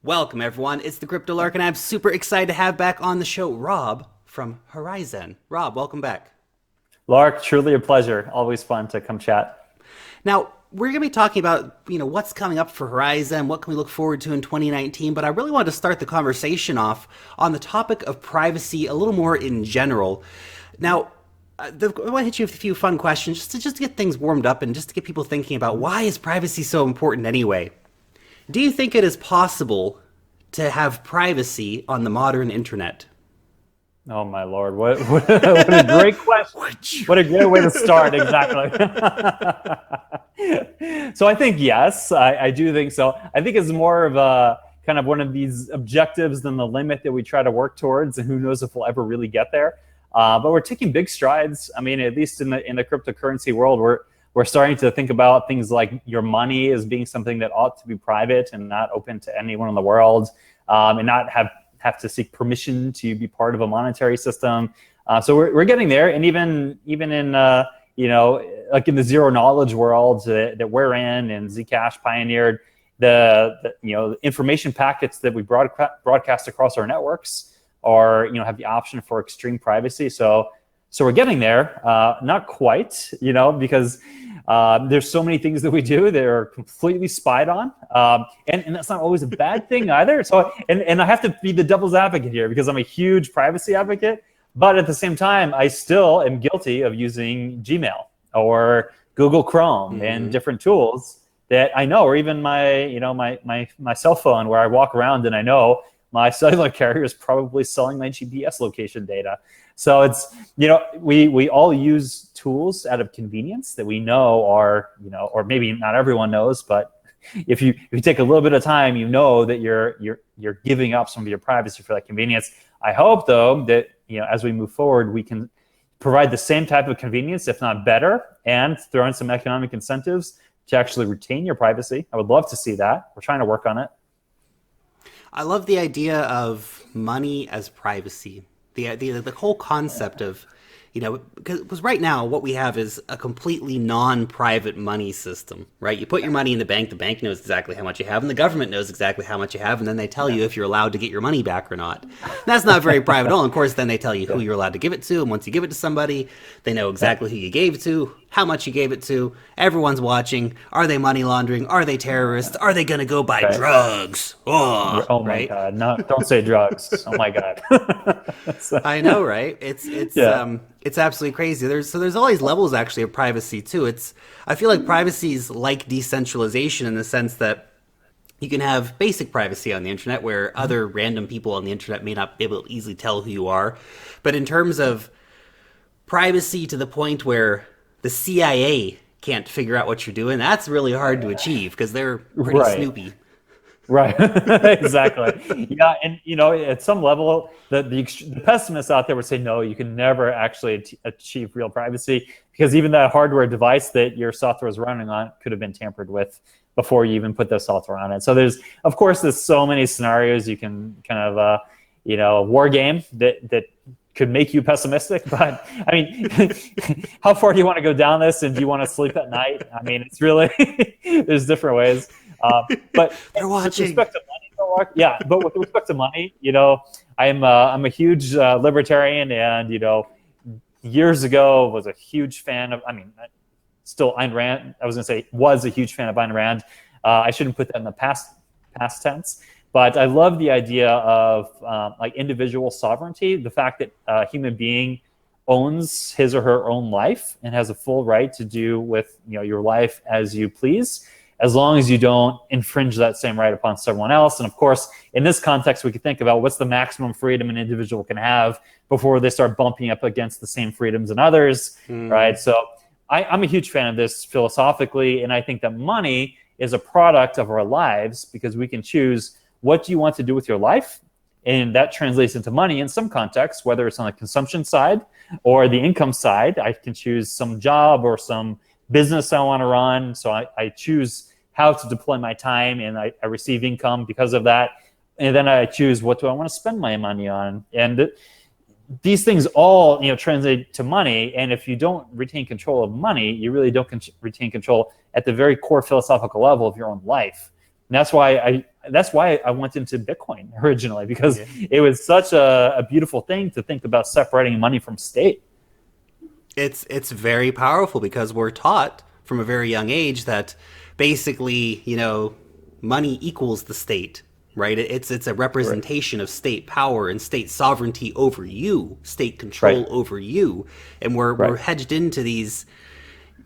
Welcome, everyone. It's the Crypto Lark, and I'm super excited to have back on the show Rob from Horizen. Rob, welcome back. Lark, truly a pleasure. Always fun to come chat. Now, we're going to be talking about, what's coming up for Horizen, what can we look forward to in 2019, but I really wanted to start the conversation off on the topic of privacy a little more in general. Now, I want to hit you with a few fun questions just to get things warmed up and just to get people thinking about why is privacy so important anyway. Do you think it is possible to have privacy on the modern internet? Oh my Lord, what a great question. What a great way to start, exactly. So I think yes, I do think so. I think it's more of a kind of one of these objectives than the limit that we try to work towards, and who knows if we'll ever really get there. But we're taking big strides. I mean, at least in the cryptocurrency world, we're starting to think about things like your money as being something that ought to be private and not open to anyone in the world, and not have to seek permission to be part of a monetary system. So we're getting there, and even in like in the zero knowledge world that we're in, and Zcash pioneered the information packets that we broadcast across our networks, or have the option for extreme privacy. So we're getting there, not quite, because there's so many things that we do that are completely spied on, and that's not always a bad thing either. So and I have to be the devil's advocate here because I'm a huge privacy advocate, but at the same time, I still am guilty of using Gmail or Google Chrome and different tools that I know, or even my cell phone, where I walk around and I know my cellular carrier is probably selling my GPS location data. So it's, we all use tools out of convenience that we know are, or maybe not everyone knows, but if you take a little bit of time, that you're giving up some of your privacy for that convenience. I hope though that, as we move forward, we can provide the same type of convenience, if not better, and throw in some economic incentives to actually retain your privacy. I would love to see that. We're trying to work on it. I love the idea of money as privacy. The whole concept of, because right now what we have is a completely non-private money system, right? You put your money in the bank knows exactly how much you have, and the government knows exactly how much you have, and then they tell you if you're allowed to get your money back or not. And that's not very private at all. And of course, then they tell you who you're allowed to give it to, and once you give it to somebody, they know exactly who you gave it to, how much you gave it to. Everyone's watching. Are they money laundering? Are they terrorists? Are they going to go buy drugs? Oh my God! No, don't say drugs. Oh my God! I know, right? It's absolutely crazy. There's all these levels actually of privacy too. I feel like privacy is like decentralization in the sense that you can have basic privacy on the internet where other random people on the internet may not be able to easily tell who you are. But in terms of privacy to the point where the CIA can't figure out what you're doing, that's really hard to achieve because they're pretty snoopy. Right, exactly. Yeah, and at some level, the pessimists out there would say, no, you can never actually achieve real privacy because even that hardware device that your software is running on could have been tampered with before you even put the software on it. So there's so many scenarios you can kind of, war game that could make you pessimistic. But I mean, how far do you want to go down this, and do you want to sleep at night? I mean, it's really there's different ways. But they're watching. With respect to money, but with respect to money, I'm a huge libertarian, and years ago was a huge fan of. I mean, still Ayn Rand. I was going to say was a huge fan of Ayn Rand. I shouldn't put that in the past tense. But I love the idea of like individual sovereignty, the fact that a human being owns his or her own life and has a full right to do with your life as you please, as long as you don't infringe that same right upon someone else. And of course, in this context, we could think about what's the maximum freedom an individual can have before they start bumping up against the same freedoms in others, right? So I'm a huge fan of this philosophically, and I think that money is a product of our lives because we can choose what do you want to do with your life, and that translates into money in some contexts, whether it's on the consumption side or the income side. I can choose some job or some business I want to run, so I choose how to deploy my time, and I receive income because of that. And then I choose what do I want to spend my money on, and these things all translate to money. And if you don't retain control of money, you really don't retain control at the very core philosophical level of your own life. And that's why that's why I went into Bitcoin originally, because it was such a beautiful thing to think about separating money from state. It's very powerful because we're taught from a very young age that basically, money equals the state, right? It's a representation of state power and state sovereignty over you, state control over you. And we're hedged into these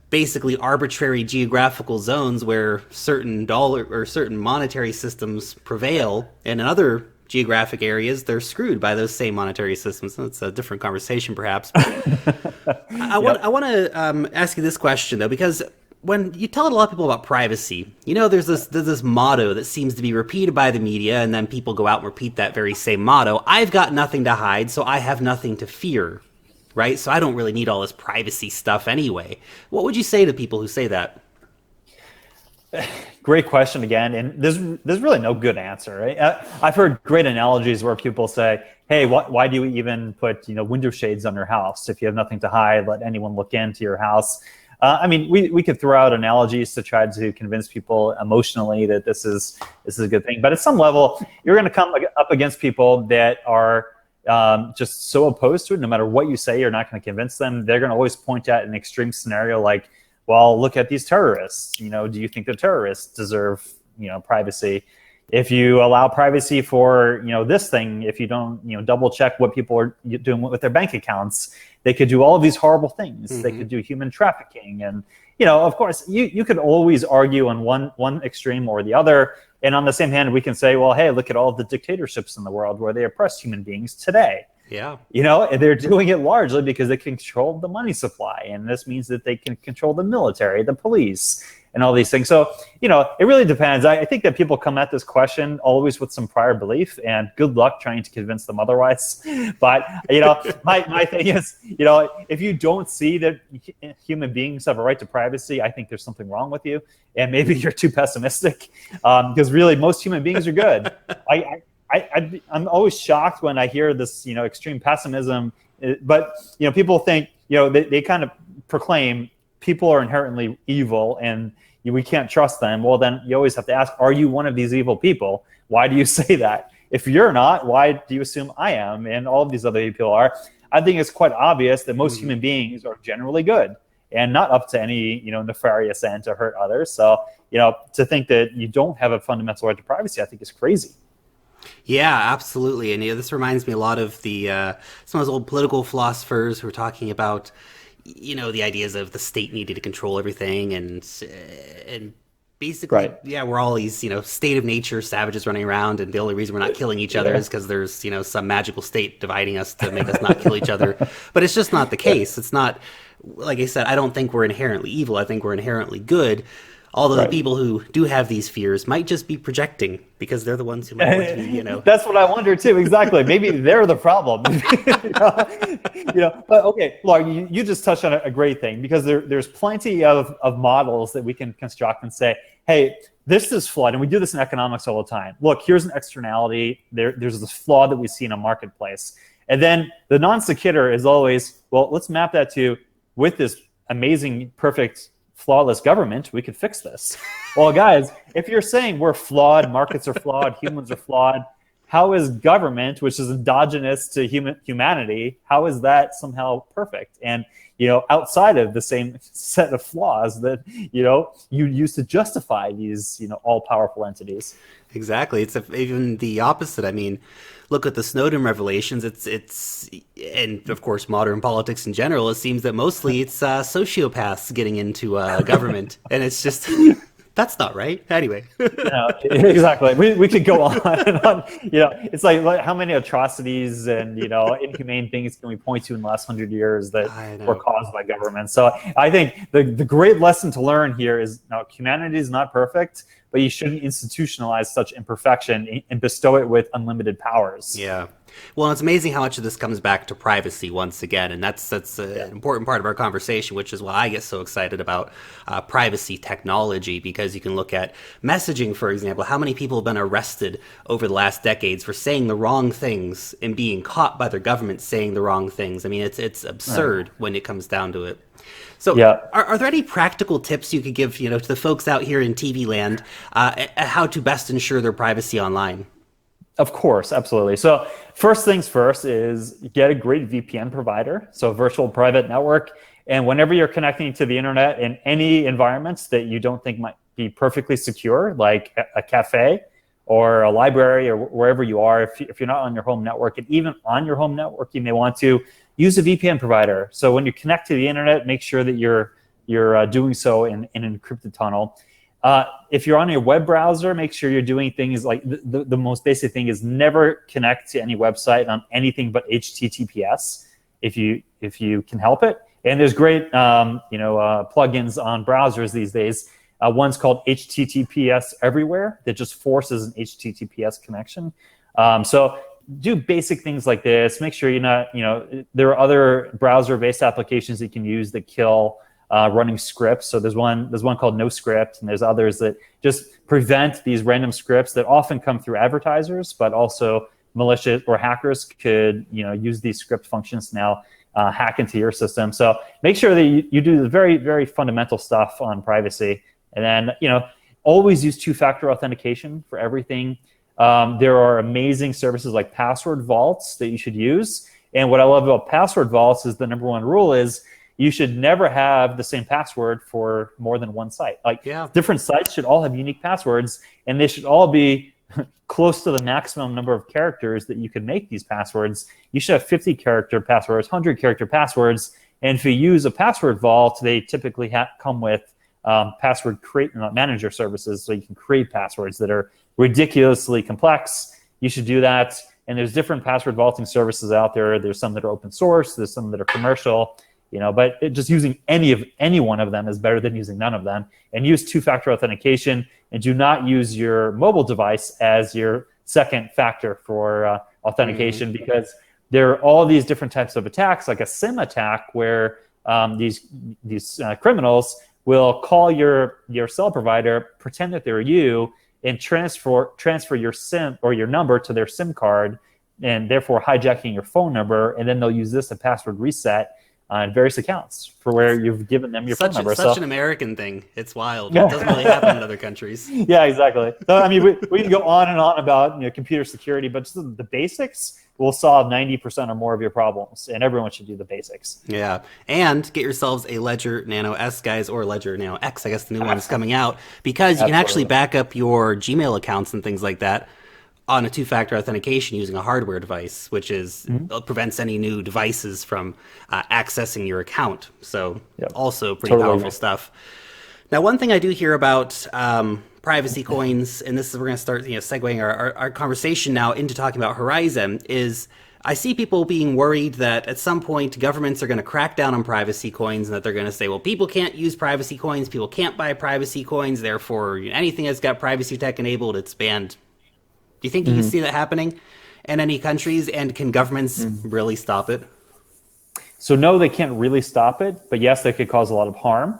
basically arbitrary geographical zones where certain dollar or certain monetary systems prevail, and in other geographic areas they're screwed by those same monetary systems. That's a different conversation, perhaps. I want to ask you this question though, because when you tell a lot of people about privacy, there's this motto that seems to be repeated by the media, and then people go out and repeat that very same motto. I've got nothing to hide, so I have nothing to fear. Right? So I don't really need all this privacy stuff anyway. What would you say to people who say that? Great question again, and there's really no good answer. Right? I've heard great analogies where people say, "Hey, why do you even put window shades on your house if you have nothing to hide? Let anyone look into your house." I mean, we could throw out analogies to try to convince people emotionally that this is a good thing, but at some level, you're going to come up against people that are just so opposed to it. No matter what you say, you're not going to convince them. They're going to always point at an extreme scenario like, well, look at these terrorists. Do you think the terrorists deserve privacy? If you allow privacy for this thing, if you don't double check what people are doing with their bank accounts, they could do all of these horrible things. Mm-hmm. They could do human trafficking, and of course you could always argue on one extreme or the other. And on the same hand, we can say, well, hey, look at all the dictatorships in the world where they oppress human beings today. Yeah. And they're doing it largely because they control the money supply. And this means that they can control the military, the police, and all these things. So, it really depends. I think that people come at this question always with some prior belief, and good luck trying to convince them otherwise. But, my thing is, if you don't see that human beings have a right to privacy, I think there's something wrong with you. And maybe you're too pessimistic, because really most human beings are good. I'm always shocked when I hear this, extreme pessimism. But, people think, they kind of proclaim people are inherently evil and we can't trust them. Well, then you always have to ask, are you one of these evil people? Why do you say that? If you're not, why do you assume I am and all of these other people are? I think it's quite obvious that most human beings are generally good and not up to any, nefarious end to hurt others. So, to think that you don't have a fundamental right to privacy, I think is crazy. Yeah, absolutely. And this reminds me a lot of some of those old political philosophers who were talking about the ideas of the state needing to control everything, and basically, we're all these, state of nature savages running around, and the only reason we're not killing each other is because there's, some magical state dividing us to make us not kill each other. But it's just not the case. It's not, like I said, I don't think we're inherently evil. I think we're inherently good. Although the people who do have these fears might just be projecting because they're the ones who might want to be, That's what I wonder too. Exactly. Maybe they're the problem. But okay, Lark, you just touched on a great thing, because there's plenty of models that we can construct and say, hey, this is flawed. And we do this in economics all the time. Look, here's an externality. There's this flaw that we see in a marketplace. And then the non sequitur is always, well, let's map that to, with this amazing, perfect, flawless government, we could fix this. Well, guys, if you're saying we're flawed, markets are flawed, humans are flawed, how is government, which is endogenous to humanity, how is that somehow perfect? And, outside of the same set of flaws that, you use to justify these, all-powerful entities. Exactly. It's even the opposite. I mean, look at the Snowden revelations. It's and of course modern politics in general. It seems that mostly it's sociopaths getting into government, and it's just that's not right. Anyway, no, exactly. We could go on and on. It's like how many atrocities and inhumane things can we point to in the last 100 years that were caused by government? So I think the great lesson to learn here is, no, humanity is not perfect, but you shouldn't institutionalize such imperfection and bestow it with unlimited powers. Yeah. Well, it's amazing how much of this comes back to privacy once again, and that's an important part of our conversation, which is why I get so excited about privacy technology, because you can look at messaging, for example. How many people have been arrested over the last decades for saying the wrong things and being caught by their government saying the wrong things? I mean, it's absurd when it comes down to it. So, are there any practical tips you could give, to the folks out here in TV land, how to best ensure their privacy online? Of course, absolutely. So first things first is get a great VPN provider, so a virtual private network. And whenever you're connecting to the internet in any environments that you don't think might be perfectly secure, like a cafe or a library or wherever you are, if you're not on your home network, and even on your home network, you may want to use a VPN provider. So when you connect to the internet, make sure that you're doing so in an encrypted tunnel. If you're on your web browser, make sure you're doing things like the most basic thing is never connect to any website on anything but HTTPS if you can help it. And there's great plugins on browsers these days. One's called HTTPS Everywhere that just forces an HTTPS connection. So do basic things like this. Make sure you're not, there are other browser-based applications that you can use that kill running scripts. So there's one called NoScript, and there's others that just prevent these random scripts that often come through advertisers, but also malicious or hackers could use these script functions to now hack into your system. So make sure that you do the very, very fundamental stuff on privacy, and then always use two-factor authentication for everything. There are amazing services like password vaults that you should use. And what I love about password vaults is the number one rule is you should never have the same password for more than one site. Different sites should all have unique passwords, and they should all be close to the maximum number of characters that you can make these passwords. You should have 50-character passwords, 100-character passwords, and if you use a password vault, they typically come with password manager services, so you can create passwords that are ridiculously complex. You should do that, and there's different password vaulting services out there. There's some that are open source, there's some that are commercial. But just using any one of them is better than using none of them. And use two-factor authentication, and do not use your mobile device as your second factor for authentication, because there are all these different types of attacks, like a SIM attack, where these criminals will call your cell provider, pretend that they're you, and transfer your SIM or your number to their SIM card, and therefore hijacking your phone number, and then they'll use this to password reset on various accounts for where you've given them your phone number. Such an American thing. It's wild. It doesn't really happen in other countries. Yeah, exactly. So, I mean, we can go on and on about computer security, but just the basics will solve 90% or more of your problems, and everyone should do the basics. Yeah, and get yourselves a Ledger Nano S, guys, or Ledger Nano X. I guess the new one is coming out, because you can actually back up your Gmail accounts and things like that on a two-factor authentication using a hardware device, which is prevents any new devices from accessing your account. So also pretty powerful stuff. Now, one thing I do hear about privacy coins, and this is, we're going to start segueing our conversation now into talking about Horizen, is I see people being worried that at some point governments are going to crack down on privacy coins, and that they're going to say, well, people can't use privacy coins, people can't buy privacy coins, therefore anything that's got privacy tech enabled, it's banned. Do you think you can see that happening in any countries, and can governments really stop it? So no, they can't really stop it, but yes, they could cause a lot of harm.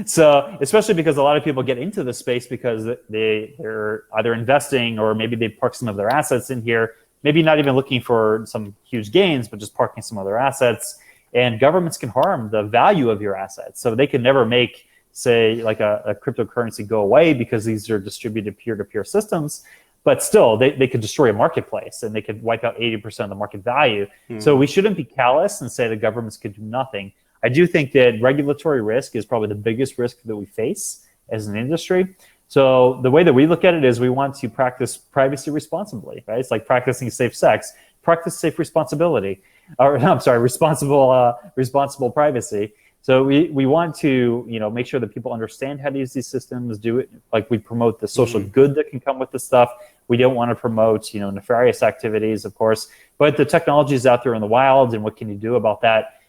So especially because a lot of people get into the space because they're either investing, or maybe they park some of their assets in here, maybe not even looking for some huge gains, but just parking some other assets. And governments can harm the value of your assets. So they can never make, say, like a cryptocurrency go away, because these are distributed peer-to-peer systems. But still, they could destroy a marketplace, and they could wipe out 80% of the market value. So we shouldn't be callous and say the governments could do nothing. I do think that regulatory risk is probably the biggest risk that we face as an industry. So the way that we look at it is we want to practice privacy responsibly, right? It's like practicing safe sex. Practice safe responsibility, or I'm sorry, responsible privacy. So we want to make sure that people understand how to use these systems, do it like we promote the social good that can come with this stuff. We don't want to promote nefarious activities, of course, but the technology is out there in the wild, and what can you do about that?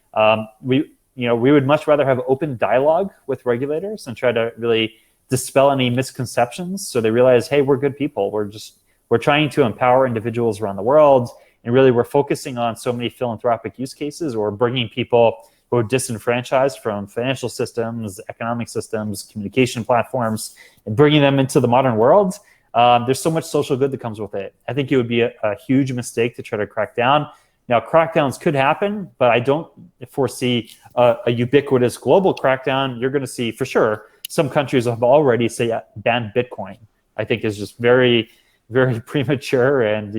We would much rather have open dialogue with regulators and try to really dispel any misconceptions, so they realize, hey, we're good people. We're trying to empower individuals around the world, And really, we're focusing on so many philanthropic use cases, or bringing people who are disenfranchised from financial systems, economic systems, communication platforms, and bringing them into the modern world. There's so much social good that comes with it. I think it would be a huge mistake to try to crack down. Now, crackdowns could happen, but I don't foresee a ubiquitous global crackdown. You're going to see, for sure, some countries have already, say, banned Bitcoin. I think is just very, very premature and,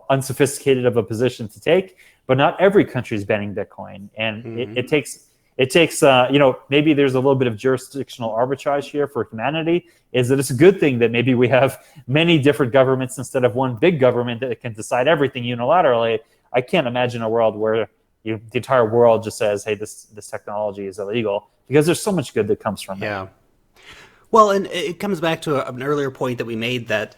unsophisticated of a position to take. But not every country is banning Bitcoin, and it takes maybe there's a little bit of jurisdictional arbitrage here for humanity. Is that it's a good thing that maybe we have many different governments instead of one big government that can decide everything unilaterally. I can't imagine a world where the entire world just says, "Hey, this technology is illegal," because there's so much good that comes from it. Yeah. Well, and it comes back to an earlier point that we made that,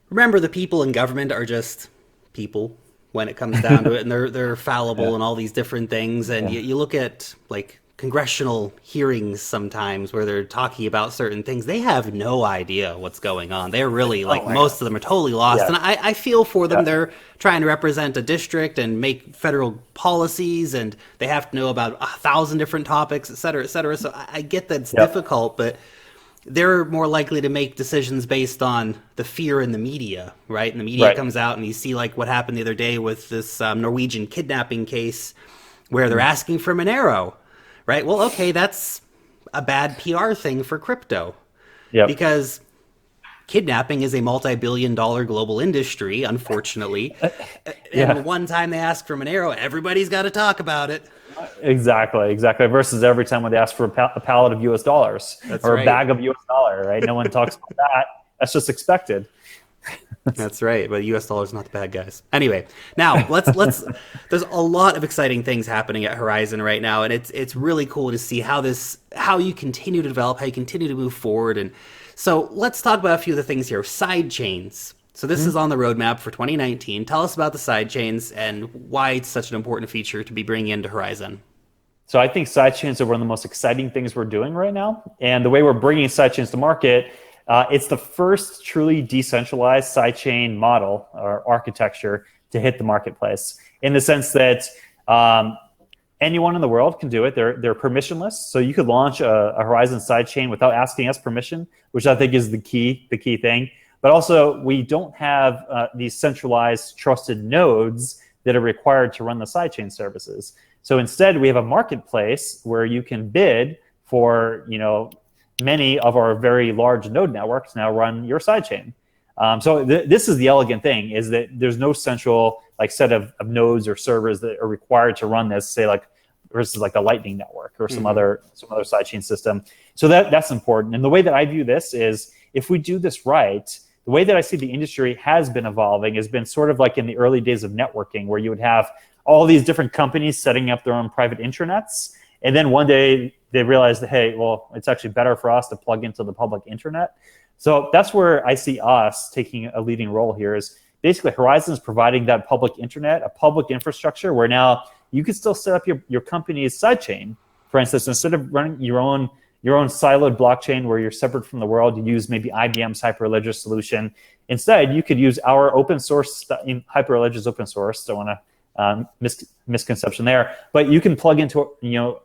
remember, the people in government are just people when it comes down to it, and they're fallible and all these different things. And you look at like congressional hearings sometimes where they're talking about certain things. They have no idea what's going on. They're really most of them are totally lost. And I feel for them. They're trying to represent a district and make federal policies, and they have to know about 1,000 different topics, et cetera, et cetera. So I get that it's difficult, but they're more likely to make decisions based on the fear in the media, right? And the media comes out, and you see like what happened the other day with this Norwegian kidnapping case where they're asking for Monero, right? Well, okay, that's a bad PR thing for crypto because kidnapping is a multi-billion-dollar global industry, unfortunately. And one time they ask for Monero, everybody's got to talk about it. Exactly. Versus every time when they ask for a pallet of US dollars or a bag of US dollar, right? No one talks about that. That's just expected. That's right. But US dollars not the bad guys. Anyway, now let's there's a lot of exciting things happening at Horizen right now, and it's really cool to see how you continue to develop, how you continue to move forward. And so let's talk about a few of the things here. Side chains. So this is on the roadmap for 2019. Tell us about the side chains and why it's such an important feature to be bringing into Horizen. So I think side chains are one of the most exciting things we're doing right now. And the way we're bringing side chains to market, it's the first truly decentralized side chain model or architecture to hit the marketplace, in the sense that anyone in the world can do it. They're permissionless. So you could launch a Horizen side chain without asking us permission, which I think is the key thing. But also, we don't have these centralized trusted nodes that are required to run the sidechain services. So instead, we have a marketplace where you can bid for, many of our very large node networks now run your sidechain. So this is the elegant thing, is that there's no central set of nodes or servers that are required to run this, say versus like the Lightning Network or some other sidechain system. So that's important. And the way that I view this is, if we do this right, the way that I see the industry has been evolving has been sort of like in the early days of networking, where you would have all these different companies setting up their own private intranets. And then one day they realized that, hey, well, it's actually better for us to plug into the public internet. So that's where I see us taking a leading role here, is basically Horizen is providing that public internet, a public infrastructure where now you can still set up your company's sidechain. For instance, instead of running your own siloed blockchain where you're separate from the world, you use maybe IBM's Hyperledger solution. Instead, you could use our open source. Hyperledger is open source. Don't want to misconception there, but you can plug into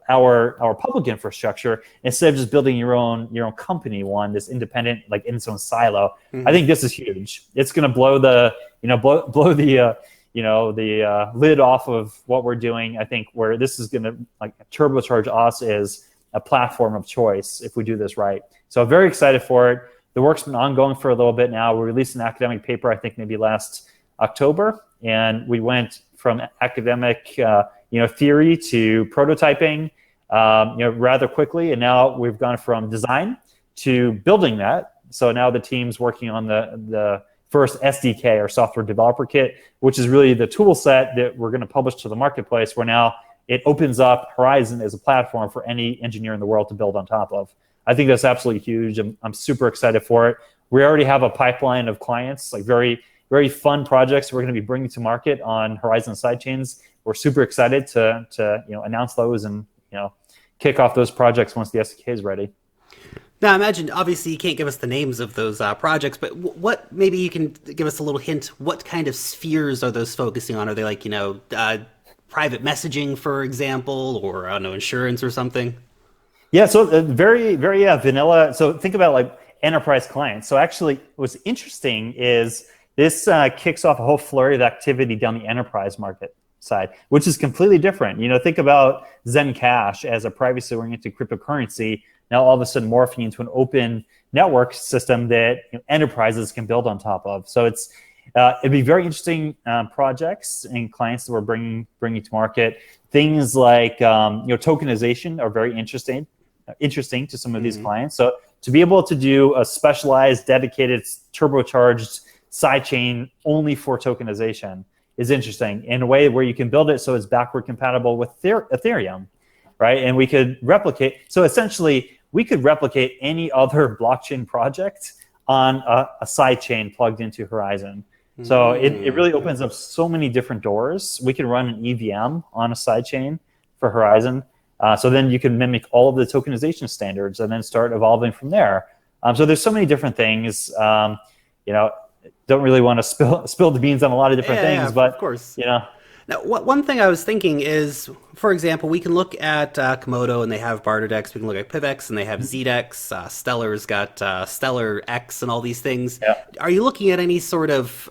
our public infrastructure instead of just building your own company one, this independent, like in its own silo. I think this is huge. It's going to blow the lid off of what we're doing. I think where this is going to turbocharge us is a platform of choice if we do this right. So I'm very excited for it. The work's been ongoing for a little bit now. We released an academic paper, I think maybe last October, and we went from academic theory to prototyping rather quickly, and now we've gone from design to building that. So now the team's working on the first SDK, or software developer kit, which is really the tool set that we're going to publish to the marketplace, where now it opens up Horizen as a platform for any engineer in the world to build on top of. I think that's absolutely huge. I'm super excited for it. We already have a pipeline of clients, like very, very fun projects we're going to be bringing to market on Horizen sidechains. We're super excited to announce those and kick off those projects once the SDK is ready. Now, I imagine, obviously, you can't give us the names of those projects, but what, maybe you can give us a little hint, what kind of spheres are those focusing on? Are they like, private messaging, for example, or, I don't know, insurance or something? Yeah, so very, very vanilla. So think about like enterprise clients. So actually, what's interesting is this kicks off a whole flurry of activity down the enterprise market side, which is completely different. Think about Zen Cash as a privacy-oriented cryptocurrency, now all of a sudden morphing into an open network system that enterprises can build on top of. So it'd be very interesting projects and clients that we're bringing to market. Things like tokenization are very interesting to some of these clients. So to be able to do a specialized, dedicated, turbocharged sidechain only for tokenization is interesting in a way where you can build it so it's backward compatible with Ethereum, right? And we could replicate. So essentially, we could replicate any other blockchain project on a sidechain plugged into Horizen. So it really opens up so many different doors. We can run an EVM on a sidechain for Horizen. So then you can mimic all of the tokenization standards and then start evolving from there. So there's so many different things. Don't really want to spill the beans on a lot of different things, but of course. Now, one thing I was thinking is, for example, we can look at Komodo and they have barter decks. We can look at PivX and they have ZDEX. Stellar's got Stellar X and all these things. Yeah. Are you looking at any sort of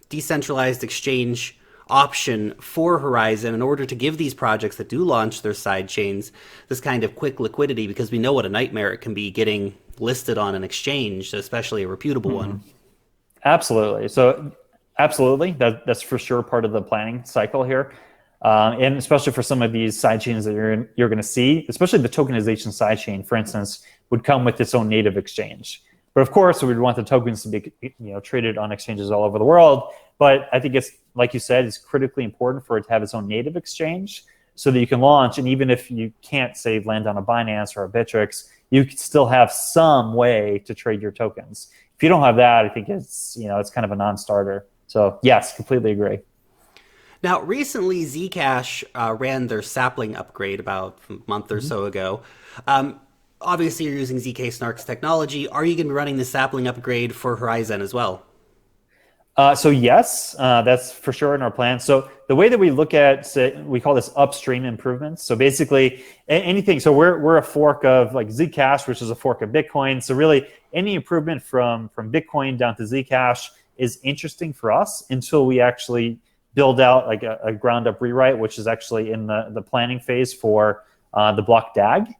decentralized exchange option for Horizen in order to give these projects that do launch their side chains this kind of quick liquidity? Because we know what a nightmare it can be getting listed on an exchange, especially a reputable one. Absolutely. So absolutely, that's for sure part of the planning cycle here. And especially for some of these sidechains that you're going to see, especially the tokenization sidechain, for instance, would come with its own native exchange. But of course, we'd want the tokens to be traded on exchanges all over the world. But I think it's, like you said, it's critically important for it to have its own native exchange so that you can launch. And even if you can't, say, land on a Binance or a Bittrex, you could still have some way to trade your tokens. If you don't have that, I think it's kind of a non-starter. So yes, completely agree. Now, recently, Zcash ran their sapling upgrade about a month or so ago. Obviously, you're using ZK Snark's technology. Are you going to be running the sapling upgrade for Horizen as well? So yes, that's for sure in our plan. So the way that we look at, we call this upstream improvements. So basically anything, so we're a fork of like Zcash, which is a fork of Bitcoin. So really any improvement from Bitcoin down to Zcash is interesting for us until we actually build out like a ground up rewrite, which is actually in the planning phase for the block DAG.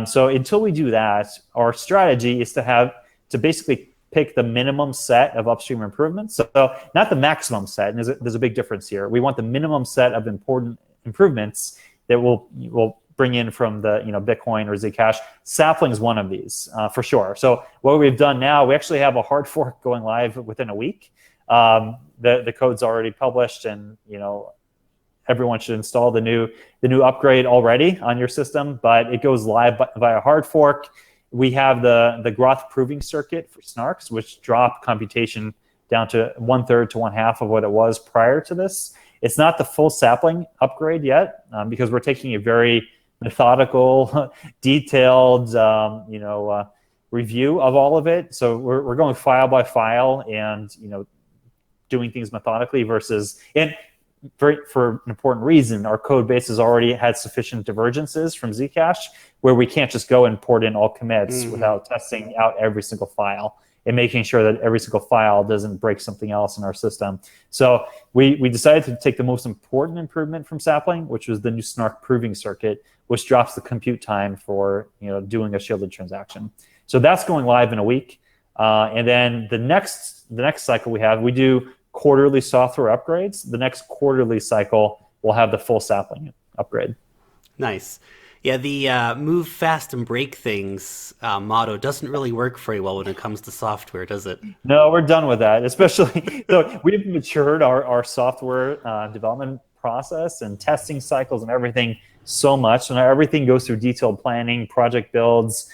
So until we do that, our strategy is to basically pick the minimum set of upstream improvements. So not the maximum set, and there's a big difference here. We want the minimum set of important improvements that we'll bring in from the Bitcoin or Zcash. Sapling is one of these for sure. So what we've done now, we actually have a hard fork going live within a week. The code's already published, and everyone should install the new upgrade already on your system. But it goes live via hard fork. We have the Groth proving circuit for Snarks, which dropped computation down to 1/3 to 1/2 of what it was prior to this. It's not the full sapling upgrade yet because we're taking a very methodical, detailed, review of all of it. So we're going file by file and doing things methodically versus for an important reason, our code base has already had sufficient divergences from Zcash where we can't just go and port in all commits without testing out every single file and making sure that every single file doesn't break something else in our system. So we decided to take the most important improvement from sapling, which was the new Snark proving circuit, which drops the compute time for doing a shielded transaction. So that's going live in a week. And then the next cycle we do quarterly software upgrades. The next quarterly cycle will have the full sapling upgrade. Nice. Yeah, the move fast and break things motto doesn't really work very well when it comes to software, does it? No, we're done with that. Especially, so we've matured our software development process and testing cycles and everything so much. So now everything goes through detailed planning, project builds,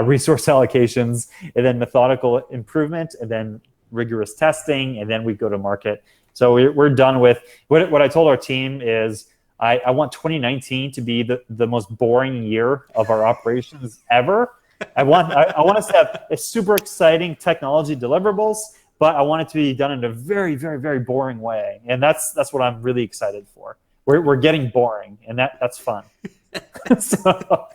resource allocations, and then methodical improvement, and then rigorous testing, and then we go to market. So we're done with what I told our team is I want 2019 to be the most boring year of our operations ever, I want us to have a super exciting technology deliverables, but I want it to be done in a very, very, very boring way. And that's what I'm really excited for. We're getting boring, and that's fun. So,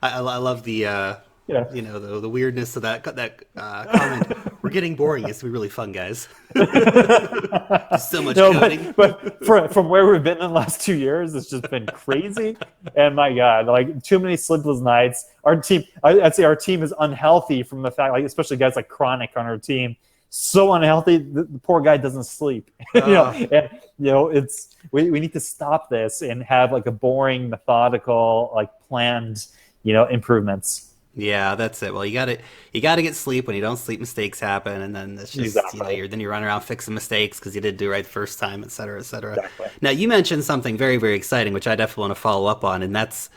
I love the yeah. you know, the weirdness of that comment. We're getting boring. It's gonna be really fun, guys. Just so much No, coding. but from where we've been in the last 2 years, it's just been crazy. And my God, like too many sleepless nights. Our team, I'd say our team is unhealthy from the fact, like especially guys like Chronic on our team, so unhealthy. The poor guy doesn't sleep. And it's we need to stop this and have like a boring, methodical, like planned, improvements. Yeah, that's it. Well, you gotta get sleep. When you don't sleep, mistakes happen, and then it's just Exactly. you run around fixing mistakes because you didn't do it right the first time, et cetera, et cetera. Exactly. Now, you mentioned something very, very exciting, which I definitely want to follow up on, and that's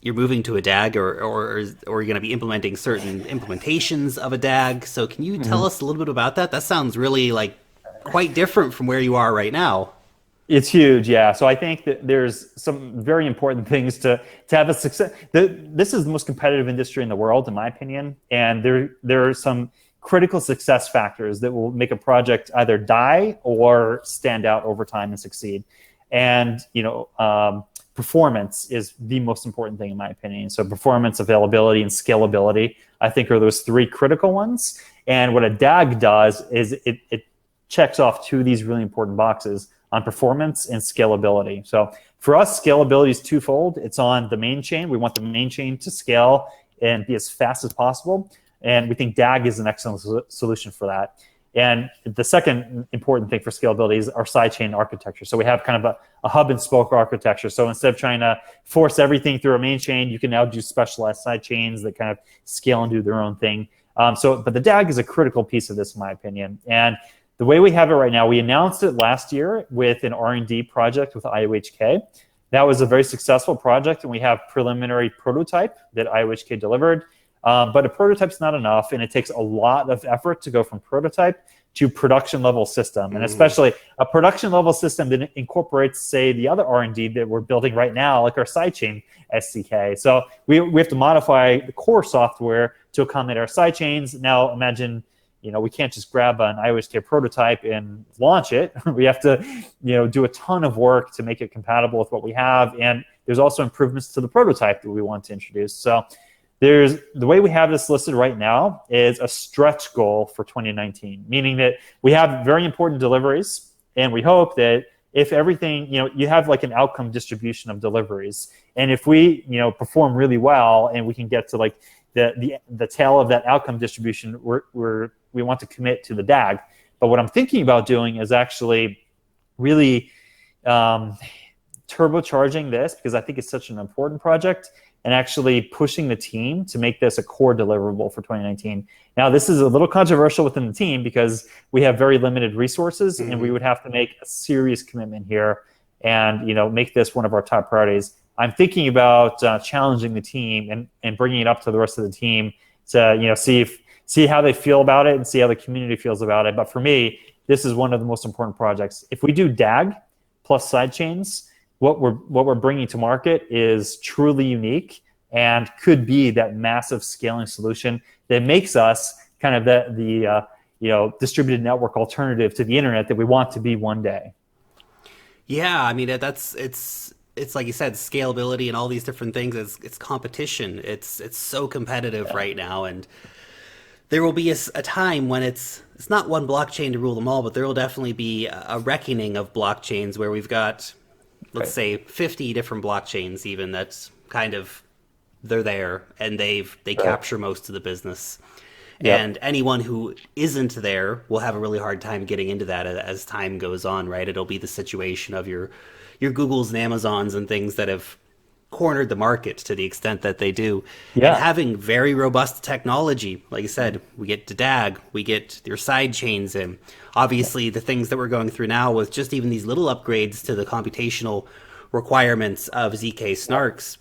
you're moving to a DAG, or you're going to be implementing certain implementations of a DAG. So, can you tell us a little bit about that? That sounds really like quite different from where you are right now. It's huge, yeah. So I think that there's some very important things to have a success. This is the most competitive industry in the world, in my opinion, and there are some critical success factors that will make a project either die or stand out over time and succeed. And performance is the most important thing, in my opinion. So performance, availability, and scalability, I think, are those three critical ones. And what a DAG does is it checks off two of these really important boxes on performance and scalability. So for us, scalability is twofold. It's on the main chain. We want the main chain to scale and be as fast as possible. And we think DAG is an excellent solution for that. And the second important thing for scalability is our sidechain architecture. So we have kind of a hub and spoke architecture. So instead of trying to force everything through a main chain, you can now do specialized side chains that kind of scale and do their own thing. But the DAG is a critical piece of this, in my opinion. And the way we have it right now, we announced it last year with an R&D project with IOHK. That was a very successful project, and we have preliminary prototype that IOHK delivered. But a prototype's not enough, and it takes a lot of effort to go from prototype to production level system, and especially a production level system that incorporates, say, the other R&D that we're building right now, like our sidechain SDK. So we have to modify the core software to accommodate our sidechains. Now imagine, we can't just grab an IOHK prototype and launch it. We have to, do a ton of work to make it compatible with what we have. And there's also improvements to the prototype that we want to introduce. So the way we have this listed right now is a stretch goal for 2019, meaning that we have very important deliveries, and we hope that if everything, you have like an outcome distribution of deliveries, and if we, perform really well and we can get to like the tail of that outcome distribution, we want to commit to the DAG. But what I'm thinking about doing is actually really turbocharging this, because I think it's such an important project, and actually pushing the team to make this a core deliverable for 2019. Now, this is a little controversial within the team because we have very limited resources, and we would have to make a serious commitment here and make this one of our top priorities. I'm thinking about challenging the team and bringing it up to the rest of the team to see how they feel about it and see how the community feels about it. But for me, this is one of the most important projects. If we do DAG plus sidechains, what we're bringing to market is truly unique and could be that massive scaling solution that makes us kind of the distributed network alternative to the internet that we want to be one day. Yeah, I mean it's like you said, scalability and all these different things. It's competition. It's so competitive right now, and there will be a time when it's not one blockchain to rule them all, but there will definitely be a reckoning of blockchains where we've got, let's say, 50 different blockchains even that's kind of, they're there and they capture most of the business. Yep. And anyone who isn't there will have a really hard time getting into that as time goes on, right? It'll be the situation of your Googles and Amazons and things that have cornered the market to the extent that they do. Yeah. And having very robust technology, like I said, we get to DAG, we get your side chains in. Obviously, the things that we're going through now with just even these little upgrades to the computational requirements of ZK snarks,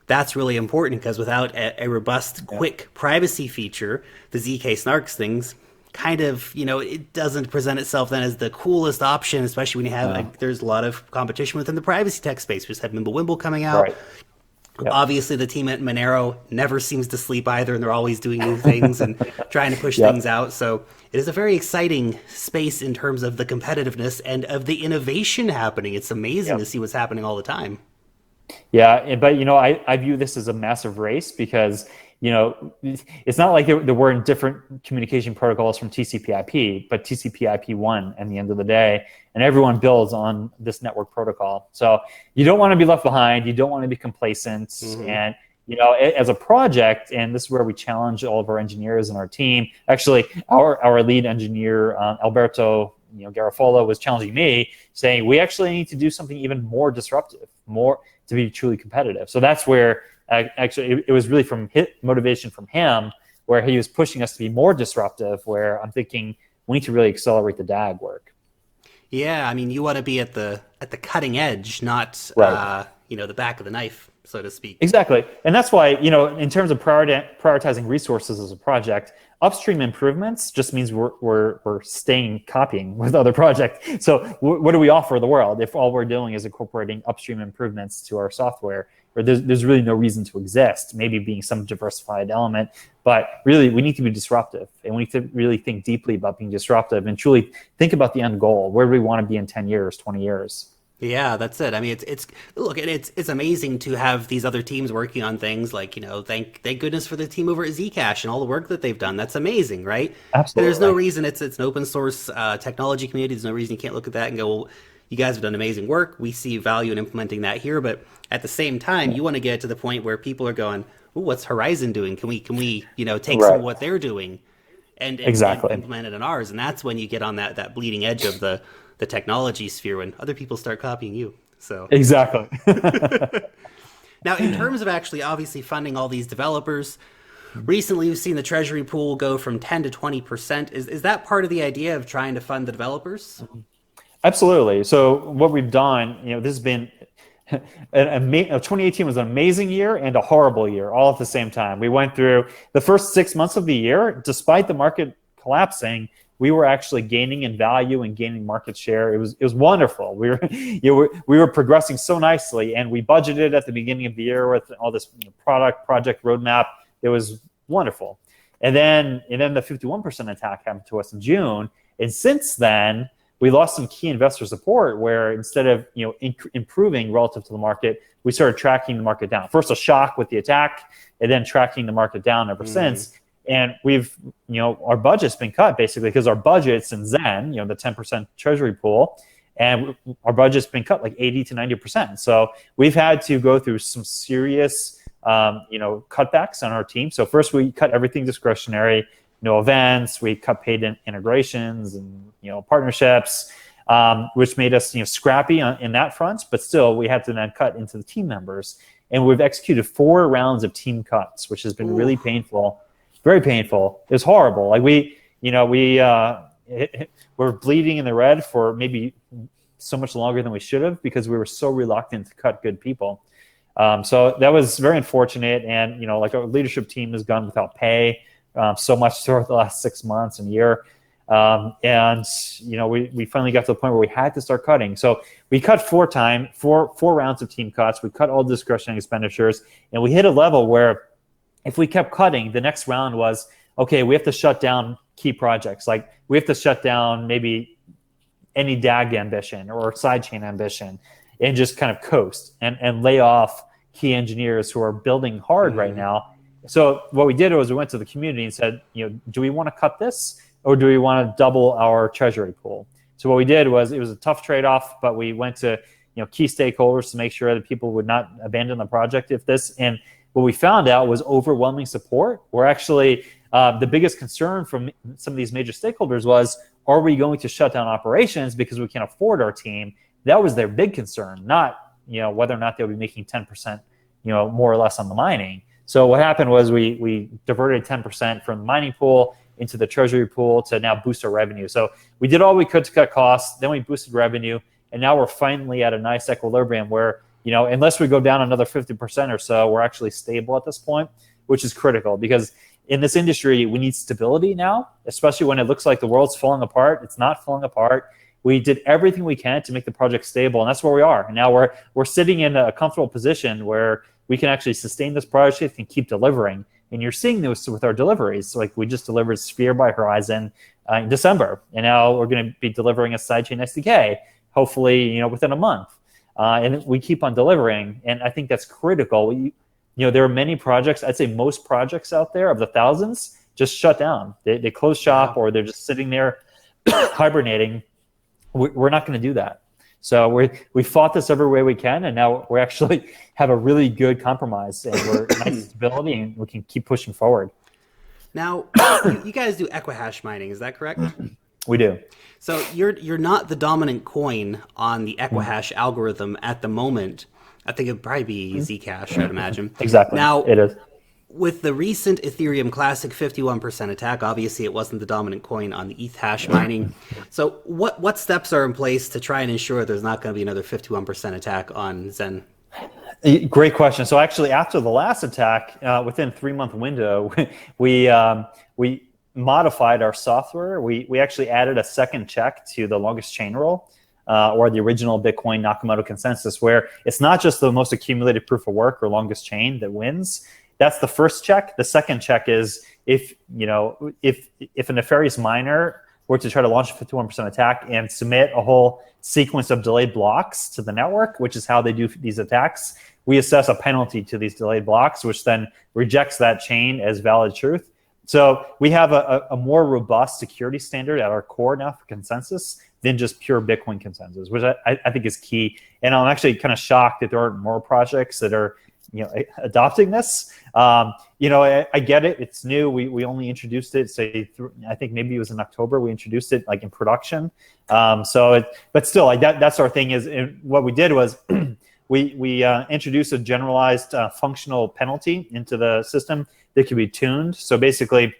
that's really important, because without a robust, quick privacy feature, the ZK snarks things kind of, it doesn't present itself then as the coolest option, especially when you have, there's a lot of competition within the privacy tech space. We just had Mimblewimble coming out. Right. Yep. Obviously, the team at Monero never seems to sleep either, and they're always doing new things and trying to push Yep. things out. So it is a very exciting space in terms of the competitiveness and of the innovation happening. It's amazing to Yep. see what's happening all the time. Yeah, but I view this as a massive race because it's not like there weren't different communication protocols from TCP/IP, but TCP/IP won at the end of the day, and everyone builds on this network protocol. So you don't want to be left behind. You don't want to be complacent, and as a project, and this is where we challenge all of our engineers and our team. Actually, our lead engineer Alberto Garofolo was challenging me, saying we actually need to do something even more disruptive, more to be truly competitive. So that's where actually it was really from motivation from him, where he was pushing us to be more disruptive, where I'm thinking we need to really accelerate the DAG work. Yeah, I mean, you want to be at the cutting edge, not Right. the back of the knife, so to speak. Exactly. And that's why, in terms of prioritizing resources as a project, upstream improvements just means we're staying copying with other projects. So what do we offer the world if all we're doing is incorporating upstream improvements to our software? Or there's really no reason to exist, maybe being some diversified element. But really, we need to be disruptive. And we need to really think deeply about being disruptive and truly think about the end goal. Where do we want to be in 10 years, 20 years? Yeah, that's it. I mean, it's amazing to have these other teams working on things like, thank goodness for the team over at Zcash and all the work that they've done. That's amazing, right? And there's no Absolutely. reason it's an open source technology community. There's no reason you can't look at that and go, well, you guys have done amazing work. We see value in implementing that here, but at the same time, you want to get to the point where people are going, "Ooh, what's Horizen doing? Can we take some of Right. what they're doing and Exactly. implement it in ours?" And that's when you get on that bleeding edge of the technology sphere when other people start copying you. So Exactly. now, in terms of actually obviously funding all these developers, recently we've seen the treasury pool go from 10 to 20%. Is that part of the idea of trying to fund the developers? Absolutely. So what we've done, this has been 2018 was an amazing year and a horrible year all at the same time. We went through the first 6 months of the year, despite the market collapsing, we were actually gaining in value and gaining market share. It was wonderful. We were progressing so nicely, and we budgeted at the beginning of the year with all this project roadmap. It was wonderful. And then the 51% attack happened to us in June, and since then we lost some key investor support, where instead of improving relative to the market, we started tracking the market down. First a shock with the attack, and then tracking the market down ever since. And we've, our budget's been cut basically because our budget's in Zen, the 10% treasury pool, and our budget's been cut like 80 to 90%. So we've had to go through some serious, cutbacks on our team. So first we cut everything discretionary, no events, we cut paid integrations and, partnerships, which made us, scrappy in that front, but still we had to then cut into the team members. And we've executed 4 rounds of team cuts, which has been really painful. Very painful. It was horrible. Like we're bleeding in the red for maybe so much longer than we should have because we were so reluctant to cut good people. So that was very unfortunate. And, our leadership team has gone without pay so much throughout the last 6 months and year. And we finally got to the point where we had to start cutting. So we cut 4 rounds of team cuts. We cut all discretionary expenditures, and we hit a level where if we kept cutting, the next round was, okay, we have to shut down key projects. Like we have to shut down maybe any DAG ambition or sidechain ambition and just kind of coast and lay off key engineers who are building hard right now. So what we did was we went to the community and said, do we want to cut this or do we want to double our treasury pool? So what we did was, it was a tough trade-off, but we went to key stakeholders to make sure that people would not abandon the project if this. And what we found out was overwhelming support. Where actually the biggest concern from some of these major stakeholders was, are we going to shut down operations because we can't afford our team? That was their big concern, not whether or not they'll be making 10% more or less on the mining. So what happened was we diverted 10% from the mining pool into the treasury pool to now boost our revenue. So we did all we could to cut costs, then we boosted revenue, and now we're finally at a nice equilibrium where unless we go down another 50% or so, we're actually stable at this point, which is critical because in this industry, we need stability now, especially when it looks like the world's falling apart. It's not falling apart. We did everything we can to make the project stable, and that's where we are. And now we're sitting in a comfortable position where we can actually sustain this project and keep delivering. And you're seeing this with our deliveries. So like we just delivered Sphere by Horizen in December, and now we're going to be delivering a sidechain SDK, hopefully, within a month. And we keep on delivering, and I think that's critical. There are many projects. I'd say most projects out there of the thousands just shut down. They close shop, or they're just sitting there hibernating. We're not going to do that. So we fought this every way we can, and now we actually have a really good compromise, and we're nice stability, and we can keep pushing forward. Now, you guys do Equihash mining, is that correct? We do. So you're not the dominant coin on the Equihash algorithm at the moment. I think it'd probably be Zcash, I'd imagine. Exactly. Now, it is. With the recent Ethereum Classic 51% attack, obviously it wasn't the dominant coin on the ETH hash mining. So what steps are in place to try and ensure there's not going to be another 51% attack on Zen? Great question. So actually, after the last attack, within a 3-month window, we modified our software. We actually added a second check to the longest chain rule, or the original Bitcoin Nakamoto consensus, where it's not just the most accumulated proof of work or longest chain that wins. That's the first check. The second check is if a nefarious miner were to try to launch a 51% attack and submit a whole sequence of delayed blocks to the network, which is how they do these attacks, we assess a penalty to these delayed blocks, which then rejects that chain as valid truth. So we have a more robust security standard at our core now for consensus than just pure Bitcoin consensus, which I think is key. And I'm actually kind of shocked that there aren't more projects that are adopting this. I get it. It's new. We only introduced it, I think maybe it was in October, we introduced it like in production. But still, like that's our thing is what we did was we introduced a generalized functional penalty into the system that can be tuned. So basically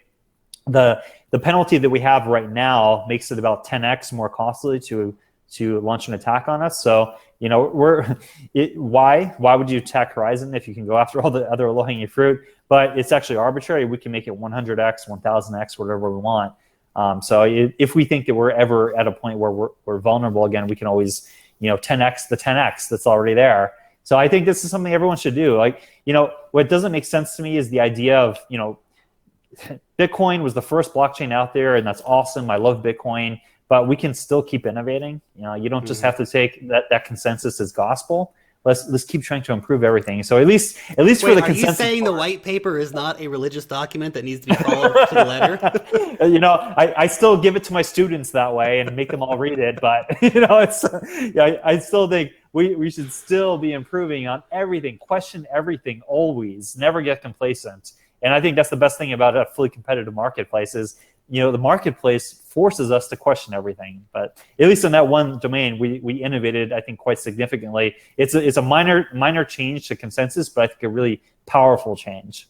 the penalty that we have right now makes it about 10x more costly to launch an attack on us. So, why would you attack Horizen if you can go after all the other low-hanging fruit? But it's actually arbitrary. We can make it 100x, 1000x, whatever we want. So if we think that we're ever at a point where we're vulnerable again, we can always, 10x the 10x that's already there. So I think this is something everyone should do. Like, what doesn't make sense to me is the idea of, Bitcoin was the first blockchain out there, and that's awesome. I love Bitcoin. But we can still keep innovating. You don't just have to take that consensus as gospel. Let's keep trying to improve everything. So at least for the consensus. Are you saying the white paper is not a religious document that needs to be followed to the letter? I still give it to my students that way and make them all read it. But it's I still think we should still be improving on everything. Question everything always. Never get complacent. And I think that's the best thing about a fully competitive marketplace is, the marketplace forces us to question everything. But at least in that one domain, we innovated, I think, quite significantly. It's a minor change to consensus, but I think a really powerful change.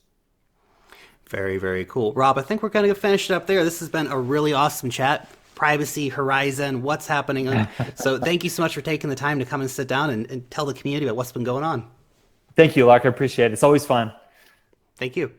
Very, very cool. Rob, I think we're going to finish it up there. This has been a really awesome chat. Privacy, Horizen, what's happening. So thank you so much for taking the time to come and sit down and tell the community about what's been going on. Thank you, Lark. I appreciate it. It's always fun. Thank you.